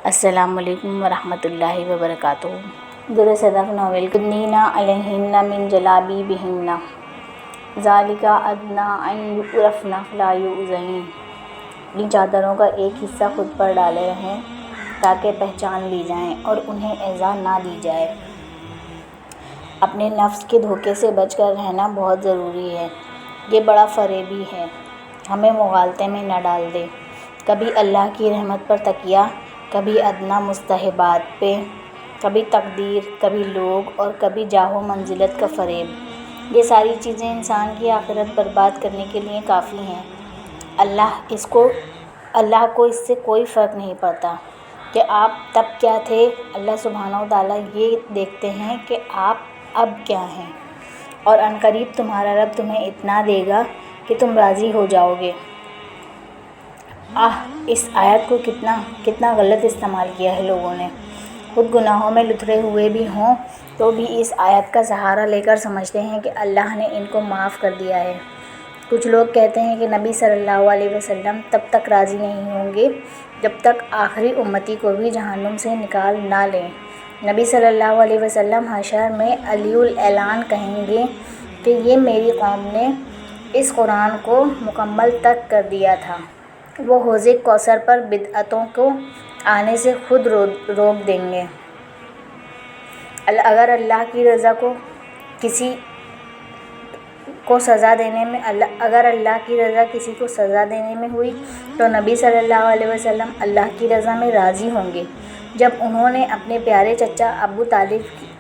السلام علیکم ورحمۃ اللہ وبرکاتہ۔ در صدق ناول یدنین علیہن من جلابیبہن ذالک ادنیٰ ان یعرفن فلا یؤذین۔ اپنی چادروں کا ایک حصہ خود پر ڈالے رہیں تاکہ پہچان لی جائیں اور انہیں ایذا نہ دی جائے۔ اپنے نفس کے دھوکے سے بچ کر رہنا بہت ضروری ہے، یہ بڑا فریبی ہے، ہمیں مغالطے میں نہ ڈال دے۔ کبھی اللہ کی رحمت پر تکیہ، کبھی ادنیٰ مستحبات پہ، کبھی تقدیر، کبھی لوگ اور کبھی جاہ و منزلت کا فریب، یہ ساری چیزیں انسان کی آخرت برباد کرنے کے لیے کافی ہیں۔ اللہ کو اس سے کوئی فرق نہیں پڑتا کہ آپ تب کیا تھے، اللہ سبحانہ و تعالیٰ یہ دیکھتے ہیں کہ آپ اب کیا ہیں، اور عنقریب تمہارا رب تمہیں اتنا دے گا کہ تم راضی ہو جاؤ گے۔ اس آیت کو کتنا غلط استعمال کیا ہے لوگوں نے۔ خود گناہوں میں لتھڑے ہوئے بھی ہوں تو بھی اس آیت کا سہارا لے کر سمجھتے ہیں کہ اللہ نے ان کو معاف کر دیا ہے۔ کچھ لوگ کہتے ہیں کہ نبی صلی اللہ علیہ وسلم تب تک راضی نہیں ہوں گے جب تک آخری امتی کو بھی جہنم سے نکال نہ لیں۔ نبی صلی اللہ علیہ وسلم حشر میں علی الاعلان کہیں گے کہ یہ میری قوم نے اس قرآن کو مکمل ترک کر دیا تھا، وہ حوض کوثر پر بدعتوں کو آنے سے خود روک دیں گے۔ اگر اللہ کی رضا کسی کو سزا دینے میں ہوئی تو نبی صلی اللہ علیہ وسلم اللہ کی رضا میں راضی ہوں گے۔ جب انہوں نے اپنے پیارے چچا ابو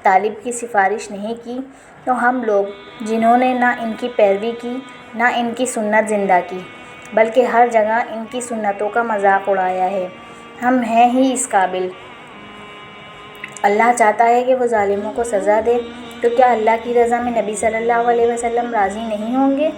طالب کی سفارش نہیں کی تو ہم لوگ، جنہوں نے نہ ان کی پیروی کی نہ ان کی سنت زندہ کی بلکہ ہر جگہ ان کی سنتوں کا مذاق اڑایا ہے، ہم ہیں ہی اس قابل۔ اللہ چاہتا ہے کہ وہ ظالموں کو سزا دے، تو کیا اللہ کی رضا میں نبی صلی اللہ علیہ وسلم راضی نہیں ہوں گے؟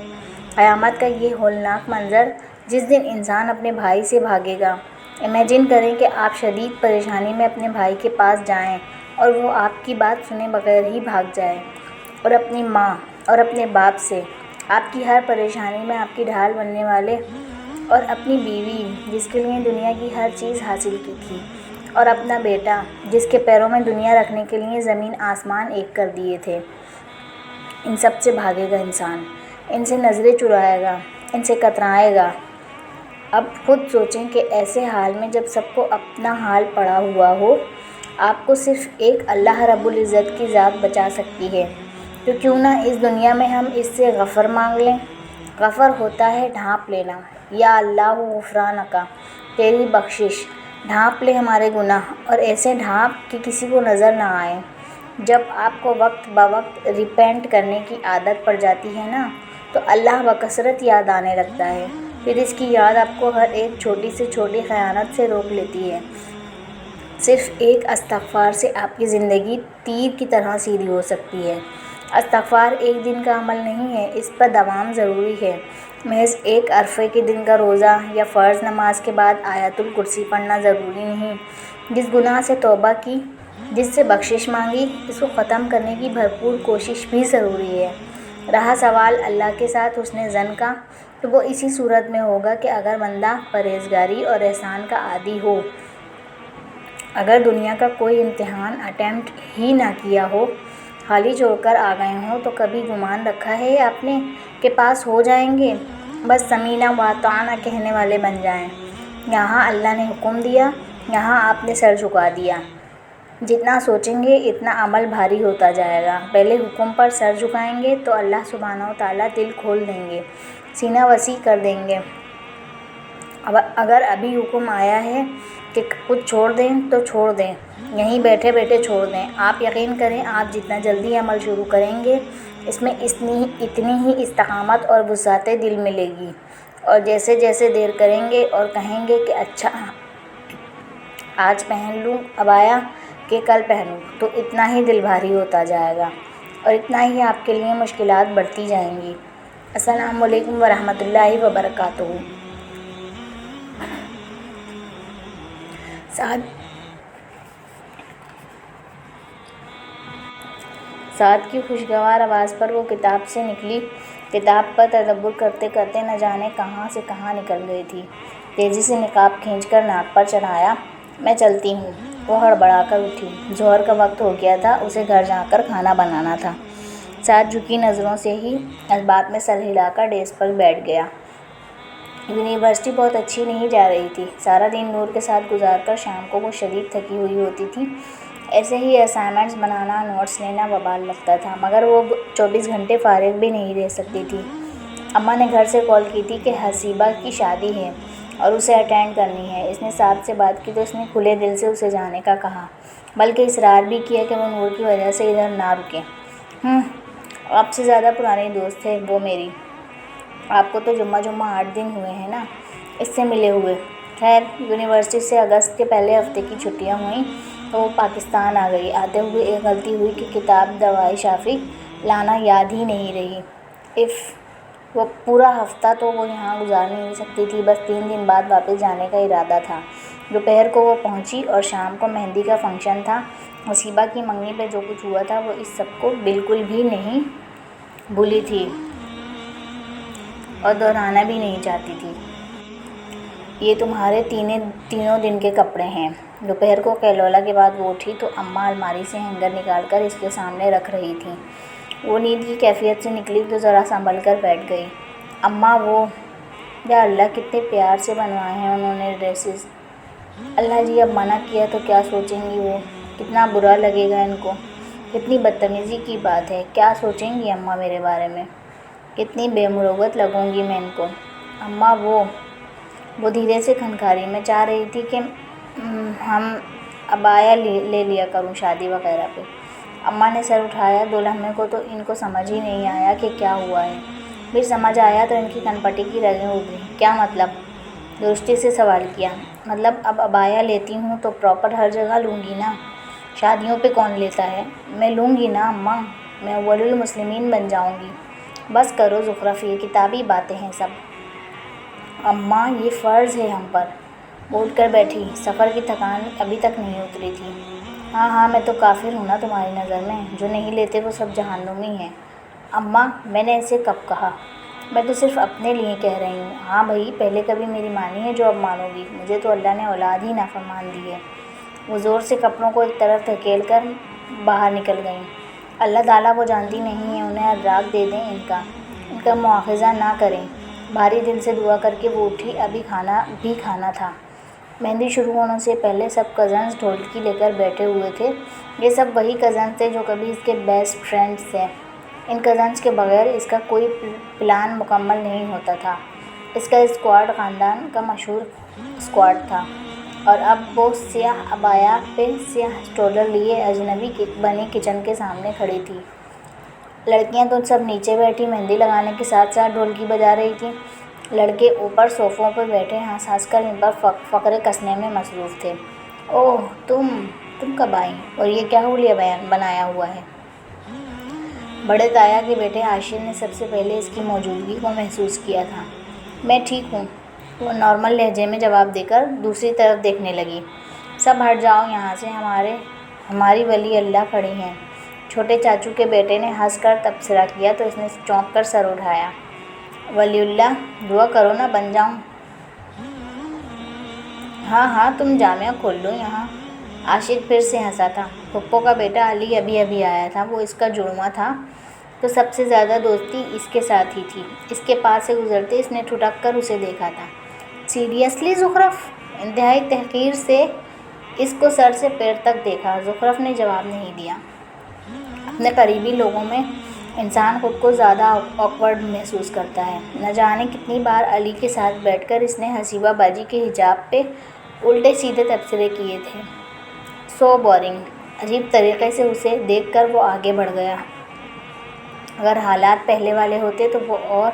قیامت کا یہ ہولناک منظر جس دن انسان اپنے بھائی سے بھاگے گا۔ امیجن کریں کہ آپ شدید پریشانی میں اپنے بھائی کے پاس جائیں اور وہ آپ کی بات سنے بغیر ہی بھاگ جائے، اور اپنی ماں اور اپنے باپ سے، آپ کی ہر پریشانی میں آپ کی ڈھال بننے والے، اور اپنی بیوی جس کے لیے دنیا کی ہر چیز حاصل کی تھی، اور اپنا بیٹا جس کے پیروں میں دنیا رکھنے کے لیے زمین آسمان ایک کر دیے تھے۔ ان سب سے بھاگے گا انسان، ان سے نظریں چرائے گا، ان سے کترائے گا۔ اب خود سوچیں کہ ایسے حال میں جب سب کو اپنا حال پڑا ہوا ہو، آپ کو صرف ایک اللہ رب العزت کی ذات بچا سکتی ہے، تو کیوں نہ اس دنیا میں ہم اس سے غفر مانگ لیں۔ غفر ہوتا ہے ڈھانپ لینا، یا اللہ غفرانک، تیری بخشش، ڈھانپ لے ہمارے گناہ، اور ایسے ڈھانپ کہ کسی کو نظر نہ آئے۔ جب آپ کو وقت بوقت ریپینٹ کرنے کی عادت پڑ جاتی ہے نا، تو اللہ بکثرت یاد آنے لگتا ہے، پھر اس کی یاد آپ کو ہر ایک چھوٹی سے چھوٹی خیانت سے روک لیتی ہے۔ صرف ایک استغفار سے آپ کی زندگی تیر کی طرح سیدھی ہو سکتی ہے۔ استغفار ایک دن کا عمل نہیں ہے، اس پر دوام ضروری ہے۔ محض ایک عرفے کے دن کا روزہ یا فرض نماز کے بعد آیت الکرسی پڑھنا ضروری نہیں۔ جس گناہ سے توبہ کی، جس سے بخشش مانگی، اس کو ختم کرنے کی بھرپور کوشش بھی ضروری ہے۔ رہا سوال اللہ کے ساتھ حسن ظن کا، تو وہ اسی صورت میں ہوگا کہ اگر بندہ پرہیزگاری اور احسان کا عادی ہو، اگر دنیا کا کوئی امتحان اٹیمپٹ ہی نہ کیا ہو، خالی چھوڑ کر آ گئے ہوں، تو کبھی گمان رکھا ہے آپ نے کہ پاس ہو جائیں گے؟ بس سمیعنا واطعنا کہنے والے بن جائیں۔ یہاں اللہ نے حکم دیا، یہاں آپ نے سر جھکا دیا۔ جتنا سوچیں گے اتنا عمل بھاری ہوتا جائے گا۔ پہلے حکم پر سر جھکائیں گے تو اللہ سبحانہ و تعالیٰ دل کھول دیں گے، سینہ وسیع کر دیں گے۔ اگر ابھی حکم آیا ہے کہ کچھ چھوڑ دیں تو چھوڑ دیں، یہیں بیٹھے بیٹھے چھوڑ دیں۔ آپ یقین کریں، آپ جتنا جلدی عمل شروع کریں گے، اس میں اتنی ہی استقامت اور وسعت دل ملے گی، اور جیسے جیسے دیر کریں گے اور کہیں گے کہ اچھا آج پہن لوں عبایا کہ کل پہنوں، تو اتنا ہی دل بھاری ہوتا جائے گا، اور اتنا ہی آپ کے لیے مشکلات بڑھتی جائیں گی۔ السلام علیکم ورحمۃ اللہ وبرکاتہ۔ سعد کی خوشگوار آواز پر وہ کتاب سے نکلی، کتاب پر تدبر کرتے کرتے نہ جانے کہاں سے کہاں نکل گئی تھی۔ تیزی سے نقاب کھینچ کر ناک پر چڑھایا، میں چلتی ہوں۔ وہ ہڑبڑا کر اٹھی۔ ظہر کا وقت ہو گیا تھا، اسے گھر جا کر کھانا بنانا تھا۔ ساتھ جھکی نظروں سے ہی اسباق میں سر ہلا کر ڈیسک پر بیٹھ گیا۔ یونیورسٹی بہت اچھی نہیں جا رہی تھی۔ سارا دن نور کے ساتھ گزار کر شام کو وہ شدید تھکی ہوئی ہوتی تھی۔ ایسے ہی اسائنمنٹس بنانا، نوٹس لینا وبال لگتا تھا، مگر وہ 24 گھنٹے فارغ بھی نہیں رہ سکتی تھی۔ اماں نے گھر سے کال کی تھی کہ حسیبہ کی شادی ہے اور اسے اٹینڈ کرنی ہے۔ اس نے صاحب سے بات کی تو اس نے کھلے دل سے اسے جانے کا کہا، بلکہ اصرار بھی کیا کہ وہ نور کی وجہ سے ادھر نہ رکے۔ آپ سے زیادہ پرانی دوست ہے وہ میری۔ آپ کو تو جمعہ 8 دن ہوئے ہیں نا اس سے ملے ہوئے۔ خیر، یونیورسٹی سے اگست کے پہلے ہفتے کی چھٹیاں ہوئیں تو وہ پاکستان آ گئی۔ آتے ہوئے ایک غلطی ہوئی کہ کتاب دوائے شافی لانا یاد ہی نہیں رہی۔ وہ پورا ہفتہ تو وہ یہاں گزار نہیں سکتی تھی، بس 3 دن بعد واپس جانے کا ارادہ تھا۔ دوپہر کو وہ پہنچی اور شام کو مہندی کا فنکشن تھا۔ حسیبہ کی منگنی پہ جو کچھ ہوا تھا وہ اس سب کو بالکل بھی نہیں بھولی تھی اور دہرانا بھی نہیں چاہتی تھی۔ یہ تمہارے تینوں دن کے کپڑے ہیں۔ دوپہر کو کیلولا کے بعد وہ اٹھی تو اماں الماری سے ہینگر نکال کر اس کے سامنے رکھ رہی تھیں۔ وہ نیند کی کیفیت سے نکلی تو ذرا سنبھل کر بیٹھ گئی۔ اماں وہ، یا اللہ کتنے پیار سے بنوائے ہیں انہوں نے ڈریسز۔ اللہ جی اب منع کیا تو کیا سوچیں گی وہ، کتنا برا لگے گا ان کو۔ کتنی بدتمیزی کی بات ہے، کیا سوچیں گی اماں میرے بارے میں، کتنی بے مروت لگوں گی میں ان کو۔ اماں وہ دھیرے سے کھنکھاری۔ میں چاہ رہی تھی کہ ہم عبایا لے لیا کروں شادی وغیرہ پہ۔ اماں نے سر اٹھایا۔ 2 لمحے کو تو ان کو سمجھ ہی نہیں آیا کہ کیا ہوا ہے، پھر سمجھ آیا تو ان کی کنپٹی کی رگیں ابھری۔ کیا مطلب؟ درستی سے سوال کیا۔ مطلب اب عبایا لیتی ہوں تو پراپر ہر جگہ لوں گی نا، شادیوں پہ کون لیتا ہے؟ میں لوں گی نا اماں، میں اول المسلمین بن جاؤں گی۔ بس کرو زخرف، یہ کتابی باتیں ہیں سب۔ اماں یہ فرض ہے ہم پر۔ وہ اٹھ کر بیٹھی۔ سفر کی تھکان ابھی تک نہیں اتری تھی۔ ہاں میں تو کافر ہوں نا تمہاری نظر میں، جو نہیں لیتے وہ سب جہنمی ہیں۔ اماں میں نے ایسے کب کہا؟ میں تو صرف اپنے لیے کہہ رہی ہوں۔ ہاں بھائی، پہلے کبھی میری مانی ہے جو اب مانو گی؟ مجھے تو اللہ نے اولاد ہی نافرمان دی ہے۔ وہ زور سے کپڑوں کو ایک طرف دھکیل کر باہر نکل گئیں۔ اللہ تعالیٰ وہ جانتی نہیں ہیں، انہیں ادراک دے دیں ان کا مواخذہ نہ کریں۔ بھاری دل سے دعا کر کے وہ اٹھی۔ ابھی کھانا تھا۔ مہندی شروع ہونے سے پہلے سب کزنز ڈھولکی لے کر بیٹھے ہوئے تھے۔ یہ سب وہی کزنز تھے جو کبھی اس کے بیسٹ فرینڈز تھے۔ ان کزنز کے بغیر اس کا کوئی پلان مکمل نہیں ہوتا تھا۔ اس کا اسکواڈ خاندان کا مشہور اسکواڈ تھا، اور اب وہ سیاہ عبایا پہ سیاہ اسٹولر لیے اجنبی بنی کچن کے سامنے کھڑی تھی۔ لڑکیاں تو سب نیچے بیٹھی مہندی لگانے کے ساتھ ساتھ ڈھولکی بجا رہی تھیں۔ لڑکے اوپر صوفوں پر بیٹھے ہنس کر ان پر فقرے کسنے میں مصروف تھے۔ اوہ تم کب آئیں؟ اور یہ کیا حولیہ بنایا ہوا ہے؟ بڑے تایا کے بیٹے عاشر نے سب سے پہلے اس کی موجودگی کو محسوس کیا تھا۔ میں ٹھیک ہوں، وہ نارمل لہجے میں جواب دے کر دوسری طرف دیکھنے لگی۔ سب ہٹ جاؤ یہاں سے، ہماری ولی اللہ کھڑی ہیں۔ چھوٹے چاچو کے بیٹے نے ہنس کر تبصرہ کیا تو اس نے چونک کر سر اٹھایا۔ ولی اللہ، دعا کرو نا بن جاؤں۔ ہاں تم جامعہ کھول لو یہاں۔ عاشق پھر سے ہنسا تھا۔ پھپھو کا بیٹا علی ابھی آیا تھا، وہ اس کا جڑواں تھا تو سب سے زیادہ دوستی اس کے ساتھ ہی تھی۔ اس کے پاس سے گزرتے اس نے ٹھٹک کر اسے دیکھا تھا۔ سیریسلی زخرف؟ انتہائی تحقیر سے اس کو سر سے پیر تک دیکھا۔ زخرف نے جواب نہیں دیا۔ اپنے قریبی لوگوں میں انسان خود کو زیادہ آکورڈ محسوس کرتا ہے۔ نہ جانے کتنی بار علی کے ساتھ بیٹھ کر اس نے حسیبہ باجی کے حجاب پہ الٹے سیدھے تبصرے کیے تھے۔ سو بورنگ۔ عجیب طریقے سے اسے دیکھ کر وہ آگے بڑھ گیا۔ اگر حالات پہلے والے ہوتے تو وہ اور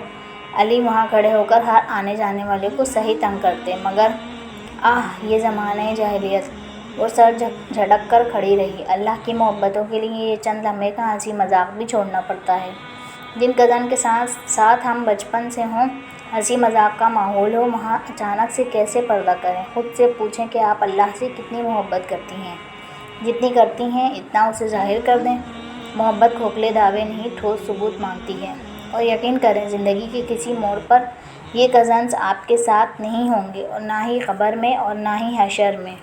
علی وہاں کھڑے ہو کر ہر آنے جانے والے کو صحیح تنگ کرتے، مگر یہ زمانہ جاہلیت۔ وہ سر جھٹک کر کھڑی رہی۔ اللہ کی محبتوں کے لیے یہ چند لمحے کا ہنسی مذاق بھی چھوڑنا پڑتا ہے۔ جن کزن کے ساتھ ہم بچپن سے ہوں، ہنسی مذاق کا ماحول ہو، وہاں اچانک سے کیسے پردہ کریں؟ خود سے پوچھیں کہ آپ اللہ سے کتنی محبت کرتی ہیں؟ جتنی کرتی ہیں اتنا اسے ظاہر کر دیں۔ محبت کھوکھلے دعوے نہیں، ٹھوس ثبوت مانگتی ہے۔ اور یقین کریں زندگی کے کسی موڑ پر یہ کزنز آپ کے ساتھ نہیں ہوں گے، اور نہ ہی قبر میں اور نہ ہی حشر میں۔